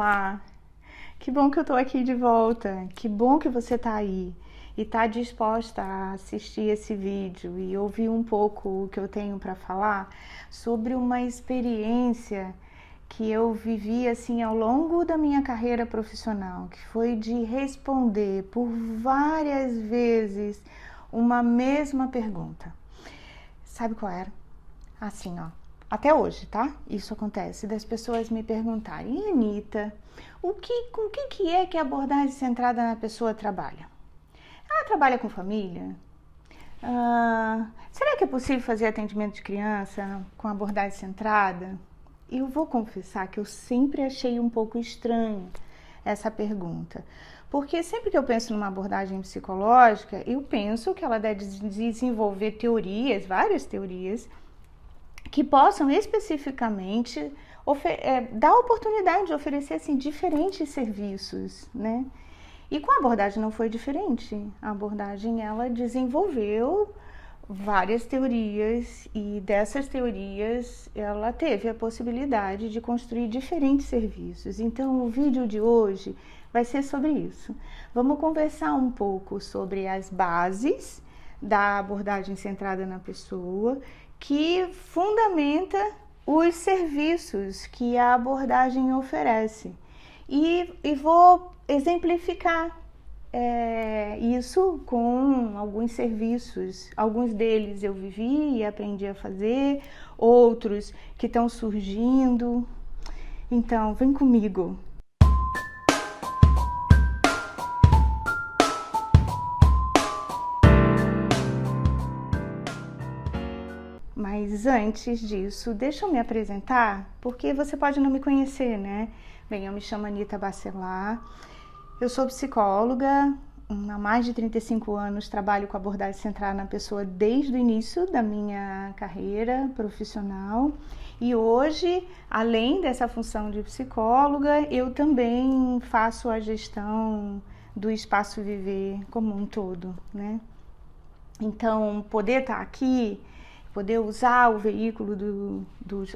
Olá, que bom que eu tô aqui de volta, que bom que você tá aí e tá disposta a assistir esse vídeo e ouvir um pouco o que eu tenho para falar sobre uma experiência que eu vivi assim ao longo da minha carreira profissional, que foi de responder por várias vezes uma mesma pergunta. Sabe qual era? Assim, ó. Até hoje, tá? Isso acontece, das pessoas me perguntarem: Anita, com o que é que a abordagem centrada na pessoa trabalha? Ela trabalha com família? Será que é possível fazer atendimento de criança com abordagem centrada? Eu vou confessar que eu sempre achei um pouco estranho essa pergunta, porque sempre que eu penso numa abordagem psicológica, eu penso que ela deve desenvolver teorias, várias teorias, que possam especificamente dar a oportunidade de oferecer assim, diferentes serviços, né? E com a abordagem não foi diferente. A abordagem ela desenvolveu várias teorias e dessas teorias ela teve a possibilidade de construir diferentes serviços. Então o vídeo de hoje vai ser sobre isso. Vamos conversar um pouco sobre as bases da abordagem centrada na pessoa, que fundamenta os serviços que a abordagem oferece. E vou exemplificar isso com alguns serviços. Alguns deles eu vivi e aprendi a fazer, outros que estão surgindo. Então, vem comigo. Mas antes disso, deixa eu me apresentar, porque você pode não me conhecer, né? Bem, eu me chamo Anita Bacelar, eu sou psicóloga, há mais de 35 anos trabalho com abordagem centrada na pessoa desde o início da minha carreira profissional. E hoje, além dessa função de psicóloga, eu também faço a gestão do Espaço Viver como um todo, né? Então, poder estar aqui, poder usar o veículo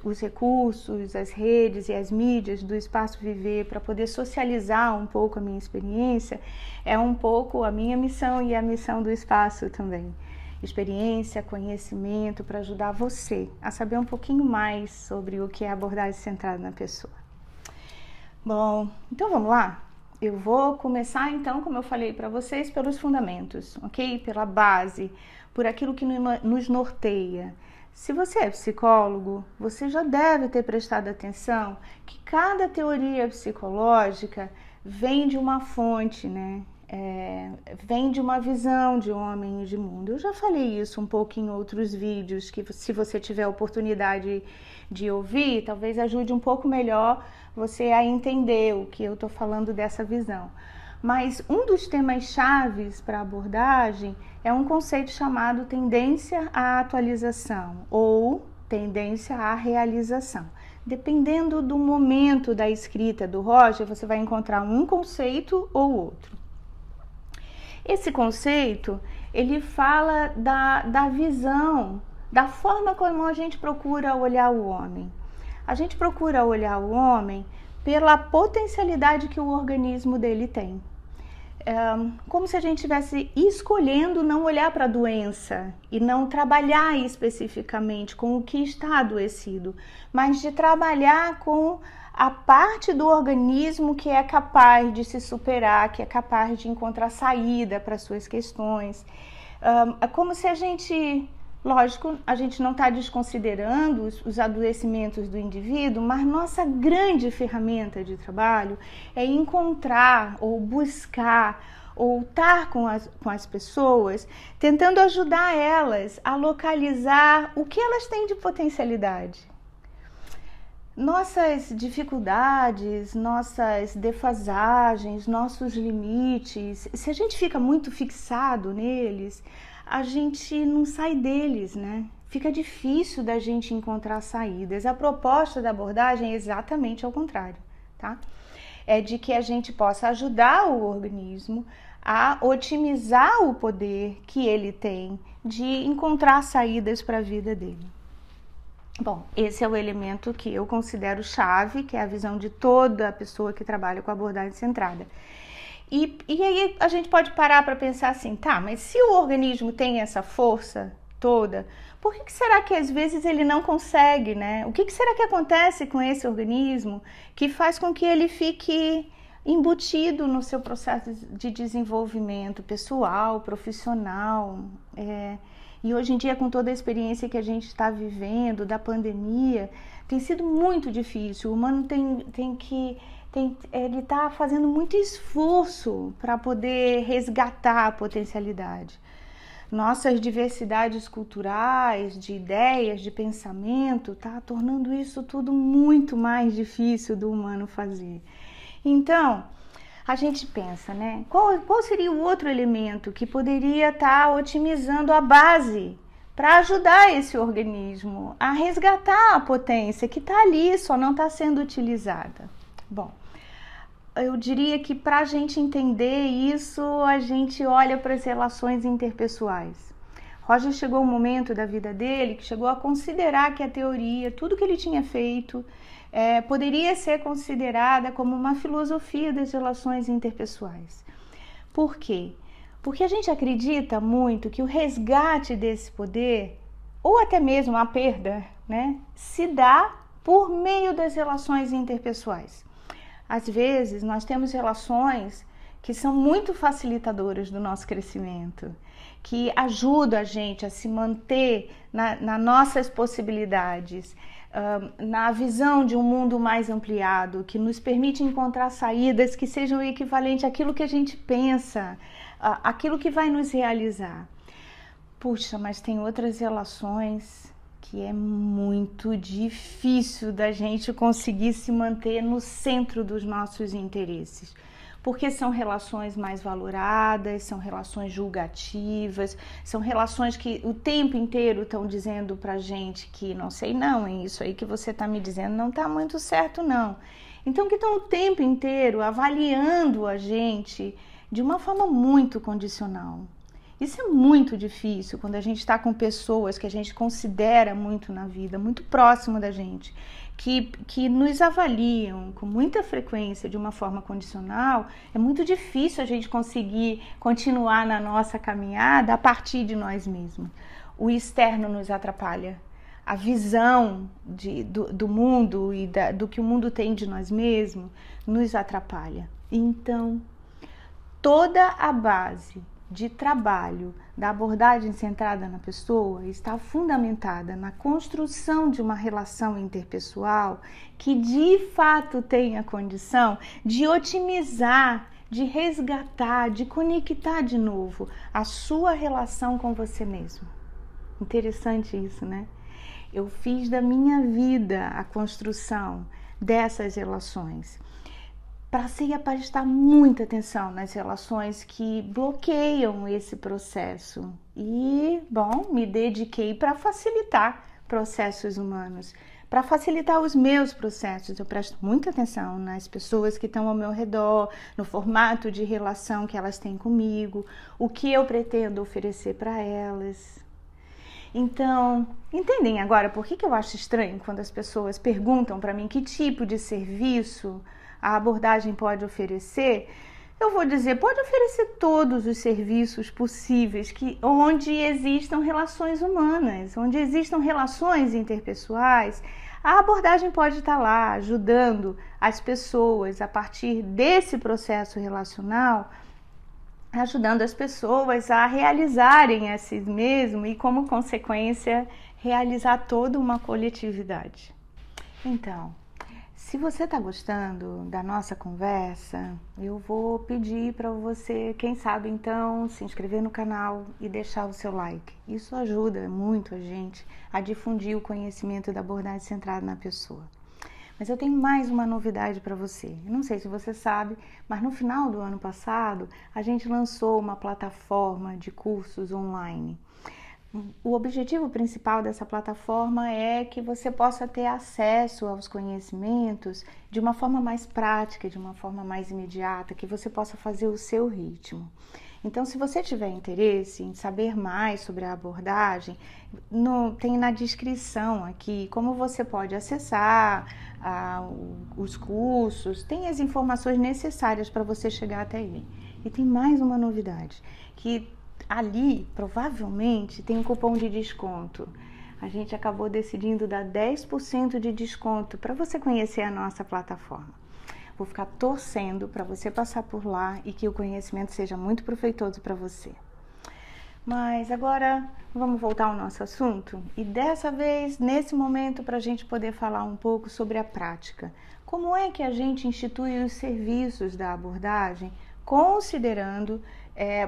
os recursos, as redes e as mídias do Espaço Viver para poder socializar um pouco a minha experiência, é um pouco a minha missão e a missão do espaço também. Experiência, conhecimento para ajudar você a saber um pouquinho mais sobre o que é abordagem centrada na pessoa. Bom, então vamos lá? Eu vou começar então, como eu falei para vocês, pelos fundamentos, ok? Pela base, por aquilo que nos norteia. Se você é psicólogo, você já deve ter prestado atenção que cada teoria psicológica vem de uma fonte, né? Vem de uma visão de homem e de mundo. Eu já falei isso um pouco em outros vídeos, que se você tiver a oportunidade de ouvir, talvez ajude um pouco melhor você a entender o que eu estou falando dessa visão. Mas um dos temas chaves para a abordagem é um conceito chamado tendência à atualização ou tendência à realização. Dependendo do momento da escrita do Roger, você vai encontrar um conceito ou outro. Esse conceito, ele fala da visão, da forma como a gente procura olhar o homem. A gente procura olhar o homem pela potencialidade que o organismo dele tem. Como se a gente estivesse escolhendo não olhar para a doença e não trabalhar especificamente com o que está adoecido, mas de trabalhar com a parte do organismo que é capaz de se superar, que é capaz de encontrar saída para suas questões. É como se a gente... Lógico, a gente não está desconsiderando os adoecimentos do indivíduo, mas nossa grande ferramenta de trabalho é encontrar ou buscar ou estar com as pessoas, tentando ajudar elas a localizar o que elas têm de potencialidade. Nossas dificuldades, nossas defasagens, nossos limites, se a gente fica muito fixado neles, a gente não sai deles, né? Fica difícil da gente encontrar saídas. A proposta da abordagem é exatamente ao contrário, tá? É de que a gente possa ajudar o organismo a otimizar o poder que ele tem de encontrar saídas para a vida dele. Bom, esse é o elemento que eu considero chave, que é a visão de toda pessoa que trabalha com abordagem centrada. E aí a gente pode parar para pensar assim, tá, mas se o organismo tem essa força toda, por que será que às vezes ele não consegue, né? O que será que acontece com esse organismo que faz com que ele fique embutido no seu processo de desenvolvimento pessoal, profissional? E hoje em dia, com toda a experiência que a gente está vivendo, da pandemia, tem sido muito difícil. O humano ele está fazendo muito esforço para poder resgatar a potencialidade. Nossas diversidades culturais, de ideias, de pensamento, está tornando isso tudo muito mais difícil do humano fazer. Então, a gente pensa, né? Qual seria o outro elemento que poderia estar otimizando a base para ajudar esse organismo a resgatar a potência que está ali, só não está sendo utilizada? Bom, eu diria que para a gente entender isso, a gente olha para as relações interpessoais. Roger chegou um momento da vida dele que chegou a considerar que a teoria, tudo que ele tinha feito, poderia ser considerada como uma filosofia das relações interpessoais. Por quê? Porque a gente acredita muito que o resgate desse poder, ou até mesmo a perda, né, se dá por meio das relações interpessoais. Às vezes, nós temos relações que são muito facilitadoras do nosso crescimento, que ajudam a gente a se manter nas nossas possibilidades, na visão de um mundo mais ampliado, que nos permite encontrar saídas que sejam equivalentes àquilo que a gente pensa, àquilo que vai nos realizar. Puxa, mas tem outras relações que é muito difícil da gente conseguir se manter no centro dos nossos interesses, porque são relações mais valoradas, são relações julgativas, são relações que o tempo inteiro estão dizendo pra gente que não sei não, hein? Isso aí que você está me dizendo não está muito certo não. Então que estão o tempo inteiro avaliando a gente de uma forma muito condicional. Isso é muito difícil quando a gente está com pessoas que a gente considera muito na vida, muito próximo da gente, que nos avaliam com muita frequência de uma forma condicional. É muito difícil a gente conseguir continuar na nossa caminhada a partir de nós mesmos. O externo nos atrapalha. A visão do mundo e do que o mundo tem de nós mesmos nos atrapalha. Então, toda a base de trabalho da abordagem centrada na pessoa está fundamentada na construção de uma relação interpessoal que de fato tenha condição de otimizar, de resgatar, de conectar de novo a sua relação com você mesmo. Interessante isso, né? Eu fiz da minha vida a construção dessas relações. Passei a prestar muita atenção nas relações que bloqueiam esse processo e, bom, me dediquei para facilitar processos humanos, para facilitar os meus processos. Eu presto muita atenção nas pessoas que estão ao meu redor, no formato de relação que elas têm comigo, o que eu pretendo oferecer para elas. Então, entendem agora por que eu acho estranho quando as pessoas perguntam para mim que tipo de serviço a abordagem pode oferecer? Eu vou dizer, pode oferecer todos os serviços possíveis onde existam relações humanas, onde existam relações interpessoais. A abordagem pode estar lá ajudando as pessoas a partir desse processo relacional, ajudando as pessoas a realizarem a si mesmo e, como consequência, realizar toda uma coletividade. Então, se você está gostando da nossa conversa, eu vou pedir para você, quem sabe então, se inscrever no canal e deixar o seu like. Isso ajuda muito a gente a difundir o conhecimento da abordagem centrada na pessoa. Mas eu tenho mais uma novidade para você. Eu não sei se você sabe, mas no final do ano passado, a gente lançou uma plataforma de cursos online. O objetivo principal dessa plataforma é que você possa ter acesso aos conhecimentos de uma forma mais prática, de uma forma mais imediata, que você possa fazer o seu ritmo. Então, se você tiver interesse em saber mais sobre a abordagem, tem na descrição aqui como você pode acessar os cursos, tem as informações necessárias para você chegar até ele. E tem mais uma novidade, que ali, provavelmente, tem um cupom de desconto. A gente acabou decidindo dar 10% de desconto para você conhecer a nossa plataforma. Vou ficar torcendo para você passar por lá e que o conhecimento seja muito proveitoso para você. Mas agora vamos voltar ao nosso assunto e dessa vez, nesse momento, para a gente poder falar um pouco sobre a prática. Como é que a gente institui os serviços da abordagem considerando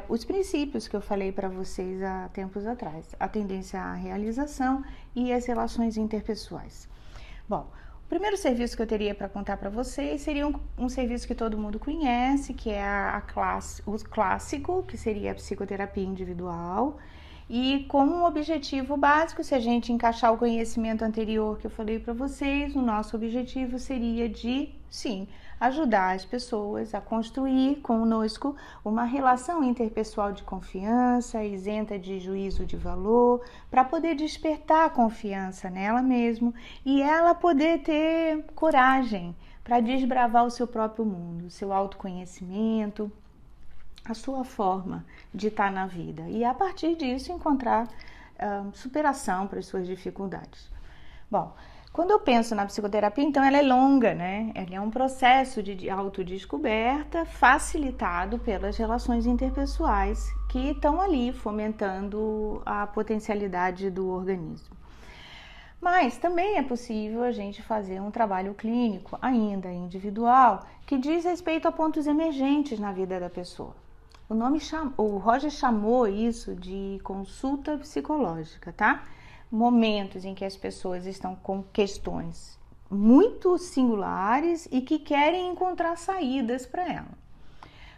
os princípios que eu falei para vocês há tempos atrás, a tendência à realização e as relações interpessoais. Bom, o primeiro serviço que eu teria para contar para vocês seria um serviço que todo mundo conhece, que é o clássico, que seria a psicoterapia individual, e com um objetivo básico, se a gente encaixar o conhecimento anterior que eu falei para vocês, o nosso objetivo seria de, sim, ajudar as pessoas a construir conosco uma relação interpessoal de confiança, isenta de juízo de valor, para poder despertar a confiança nela mesma e ela poder ter coragem para desbravar o seu próprio mundo, o seu autoconhecimento, a sua forma de estar na vida e a partir disso encontrar superação para as suas dificuldades. Bom, quando eu penso na psicoterapia, então ela é longa, né? Ela é um processo de autodescoberta facilitado pelas relações interpessoais que estão ali fomentando a potencialidade do organismo. Mas também é possível a gente fazer um trabalho clínico, ainda individual, que diz respeito a pontos emergentes na vida da pessoa. O Roger chamou isso de consulta psicológica, tá? Momentos em que as pessoas estão com questões muito singulares e que querem encontrar saídas para ela.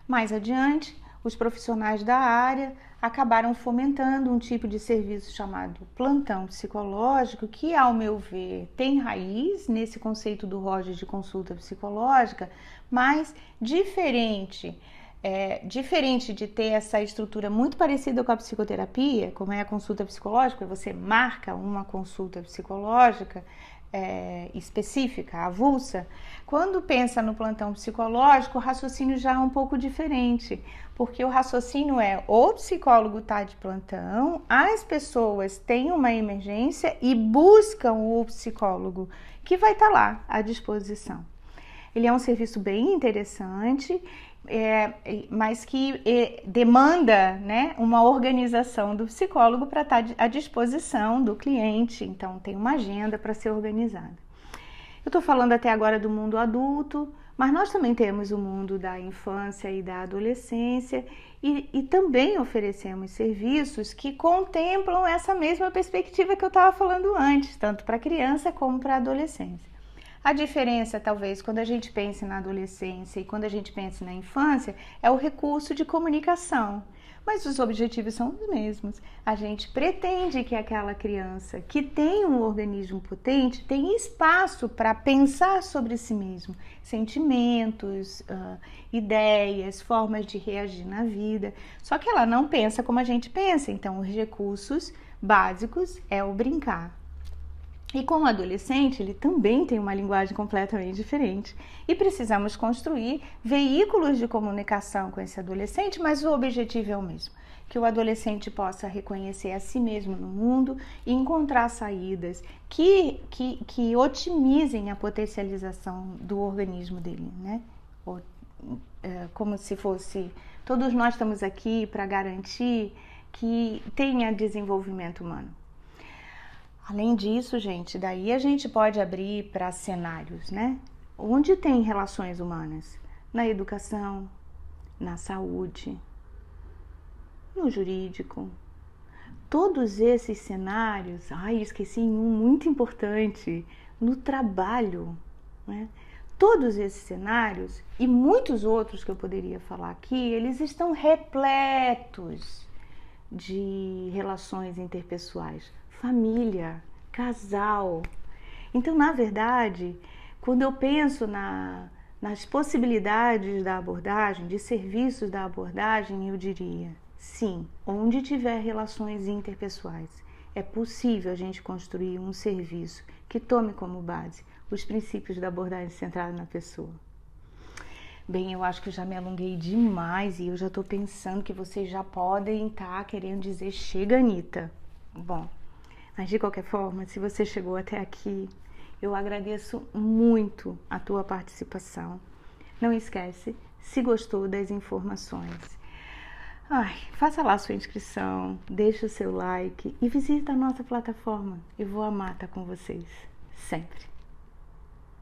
Mais adiante, os profissionais da área acabaram fomentando um tipo de serviço chamado plantão psicológico, que, ao meu ver, tem raiz nesse conceito do Roger de consulta psicológica, mas diferente de ter essa estrutura muito parecida com a psicoterapia, como é a consulta psicológica, você marca uma consulta psicológica específica, avulsa. Quando pensa no plantão psicológico, o raciocínio já é um pouco diferente, porque o raciocínio é o psicólogo está de plantão, as pessoas têm uma emergência e buscam o psicólogo, que vai estar lá à disposição. Ele é um serviço bem interessante, mas que demanda, né, uma organização do psicólogo para estar à disposição do cliente, então tem uma agenda para ser organizada. Eu estou falando até agora do mundo adulto, mas nós também temos o mundo da infância e da adolescência e também oferecemos serviços que contemplam essa mesma perspectiva que eu estava falando antes, tanto para a criança como para a adolescência. A diferença, talvez, quando a gente pensa na adolescência e quando a gente pensa na infância, é o recurso de comunicação. Mas os objetivos são os mesmos. A gente pretende que aquela criança que tem um organismo potente tenha espaço para pensar sobre si mesmo, sentimentos, ideias, formas de reagir na vida. Só que ela não pensa como a gente pensa, então os recursos básicos é o brincar. E como adolescente, ele também tem uma linguagem completamente diferente. E precisamos construir veículos de comunicação com esse adolescente, mas o objetivo é o mesmo. Que o adolescente possa reconhecer a si mesmo no mundo e encontrar saídas que otimizem a potencialização do organismo dele, né? Como se fosse, todos nós estamos aqui para garantir que tenha desenvolvimento humano. Além disso, gente, daí a gente pode abrir para cenários, né? Onde tem relações humanas? Na educação, na saúde, no jurídico. Todos esses cenários, esqueci um muito importante, no trabalho, né? Todos esses cenários e muitos outros que eu poderia falar aqui, eles estão repletos de relações interpessoais? Família, casal. Então, na verdade, quando eu penso nas possibilidades da abordagem, de serviços da abordagem, eu diria, sim, onde tiver relações interpessoais, é possível a gente construir um serviço que tome como base os princípios da abordagem centrada na pessoa. Bem, eu acho que eu já me alonguei demais e eu já estou pensando que vocês já podem estar querendo dizer chega, Anitta. Bom, mas de qualquer forma, se você chegou até aqui, eu agradeço muito a tua participação. Não esquece, se gostou das informações, faça lá a sua inscrição, deixa o seu like e visita a nossa plataforma. Eu vou amar estar com vocês, sempre.